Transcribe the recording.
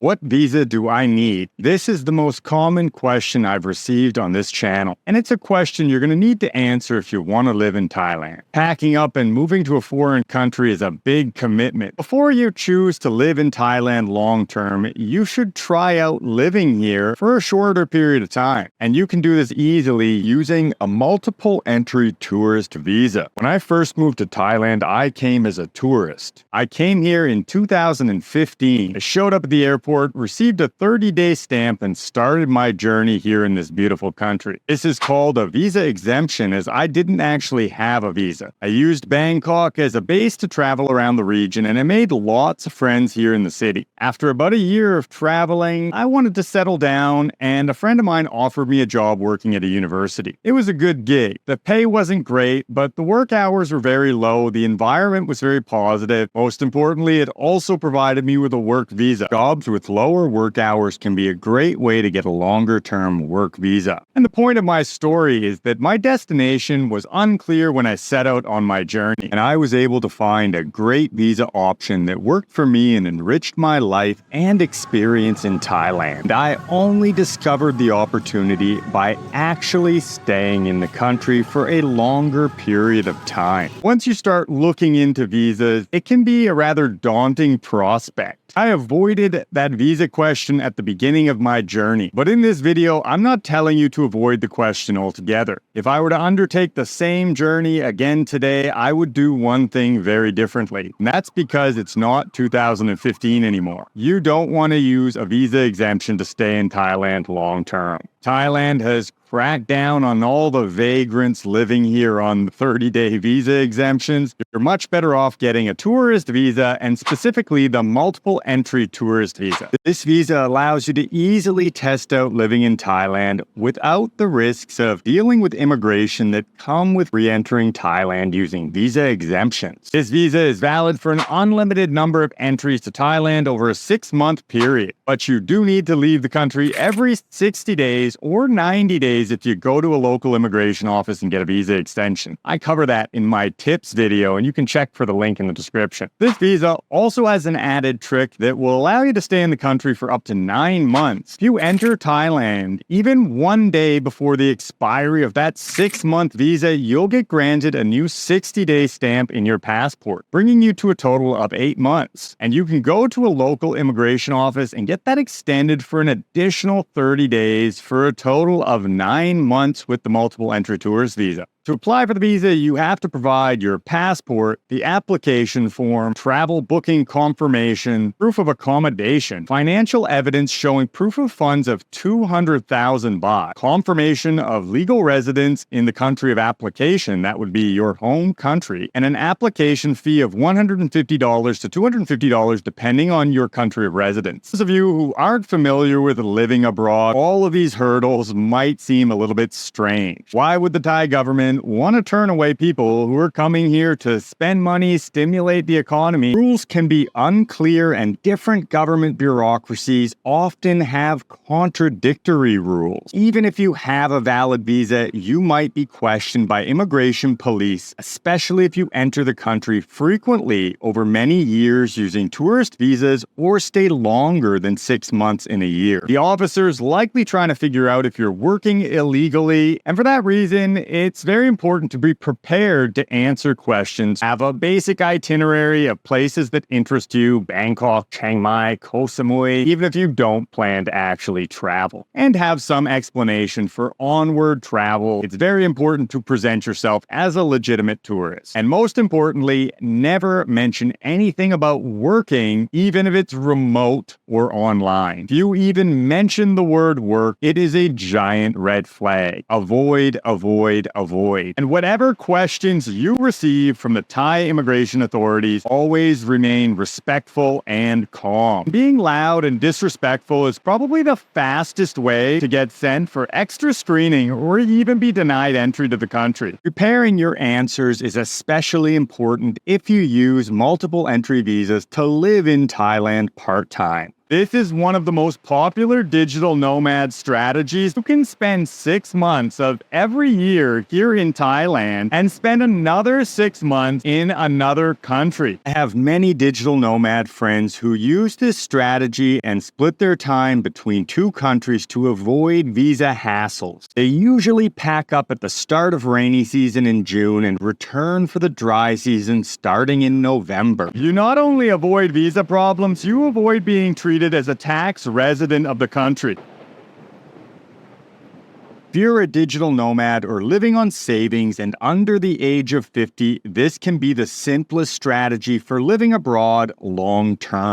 What visa do I need? This is the most common question I've received on this channel, and it's a question you're going to need to answer if you want to live in Thailand. Packing up and moving to a foreign country is a big commitment. Before you choose to live in Thailand long term, you should try out living here for a shorter period of time. And you can do this easily using a multiple entry tourist visa. When I first moved to Thailand, I came as a tourist. I came here in 2015. I showed up at the airport, received a 30-day stamp, and started my journey here in this beautiful country. This is called a visa exemption, as I didn't actually have a visa. I used Bangkok as a base to travel around the region, and I made lots of friends here in the city. After about a year of traveling, I wanted to settle down, and a friend of mine offered me a job working at a university. It was a good gig. The pay wasn't great, but the work hours were very low. The environment was very positive. Most importantly, it also provided me with a work visa. Jobs with lower work hours can be a great way to get a longer-term work visa. And the point of my story is that my destination was unclear when I set out on my journey, and I was able to find a great visa option that worked for me and enriched my life and experience in Thailand. I only discovered the opportunity by actually staying in the country for a longer period of time. Once you start looking into visas, it can be a rather daunting prospect. I avoided that visa question at the beginning of my journey, but in this video, I'm not telling you to avoid the question altogether. If I were to undertake the same journey again today, I would do one thing very differently, and that's because it's not 2015 anymore. You don't want to use a visa exemption to stay in Thailand long term. Thailand has cracked down on all the vagrants living here on 30-day visa exemptions. You're much better off getting a tourist visa, and specifically the multiple entry tourist visa. This visa allows you to easily test out living in Thailand without the risks of dealing with immigration that come with re-entering Thailand using visa exemptions. This visa is valid for an unlimited number of entries to Thailand over a 6-month period, but you do need to leave the country every 60 days or 90 days if you go to a local immigration office and get a visa extension. I cover that in my tips video, and you can check for the link in the description. This visa also has an added trick that will allow you to stay in the country for up to 9 months. If you enter Thailand, even one day before the expiry of that 6-month visa, you'll get granted a new 60-day stamp in your passport, bringing you to a total of 8 months. And you can go to a local immigration office and get that extended for an additional 30 days for a total of 9 months with the multiple entry tourist visa. To apply for the visa, you have to provide your passport, the application form, travel booking confirmation, proof of accommodation, financial evidence showing proof of funds of 200,000 baht, confirmation of legal residence in the country of application, that would be your home country, and an application fee of $150 to $250 depending on your country of residence. Those of you who aren't familiar with living abroad, all of these hurdles might seem a little bit strange. Why would the Thai government want to turn away people who are coming here to spend money, stimulate the economy? Rules can be unclear, and different government bureaucracies often have contradictory rules. Even if you have a valid visa, you might be questioned by immigration police, especially if you enter the country frequently over many years using tourist visas or stay longer than 6 months in a year. The officer's likely trying to figure out if you're working illegally, and for that reason, it's very important to be prepared to answer questions. Have a basic itinerary of places that interest you: Bangkok, Chiang Mai, Koh Samui, even if you don't plan to actually travel. And have some explanation for onward travel. It's very important to present yourself as a legitimate tourist. And most importantly, never mention anything about working, even if it's remote or online. If you even mention the word work, it is a giant red flag. Avoid, avoid, avoid. And whatever questions you receive from the Thai immigration authorities, always remain respectful and calm. Being loud and disrespectful is probably the fastest way to get sent for extra screening or even be denied entry to the country. Preparing your answers is especially important if you use multiple entry visas to live in Thailand part-time. This is one of the most popular digital nomad strategies. You can spend 6 months of every year here in Thailand and spend another 6 months in another country. I have many digital nomad friends who use this strategy and split their time between 2 countries to avoid visa hassles. They usually pack up at the start of rainy season in June and return for the dry season starting in November. You not only avoid visa problems, you avoid being treated as a tax resident of the country. If you're a digital nomad or living on savings and under the age of 50, this can be the simplest strategy for living abroad long term.